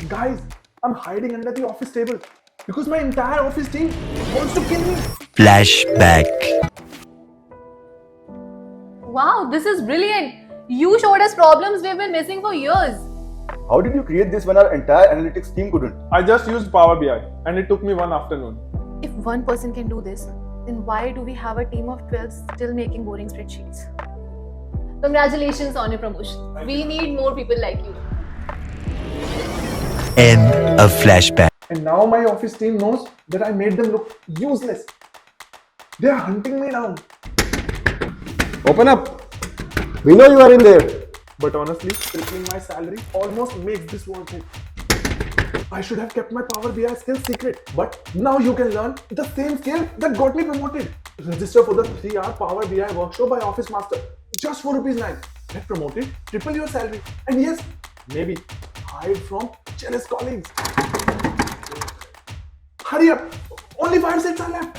Guys, I'm hiding under the office table because my entire office team wants to kill me. Flashback. Wow, this is brilliant. You showed us problems we've been missing for years. How did you create this when our entire analytics team couldn't? I just used Power BI and it took me one afternoon. If one person can do this, then why do we have a team of 12 still making boring spreadsheets? Congratulations on your promotion. We need more people like you. End of flashback. And now my office team knows that I made them look useless. They are hunting me down. Open up! We know you are in there. But honestly, tripling my salary almost makes this worth it. I should have kept my Power BI skills secret. But now you can learn the same skill that got me promoted. Register for the 3-hour Power BI workshop by Office Master. Just for ₹9. Get promoted, triple your salary. And yes, maybe hide from jealous colleagues. Hurry up! Only 5 cents are left.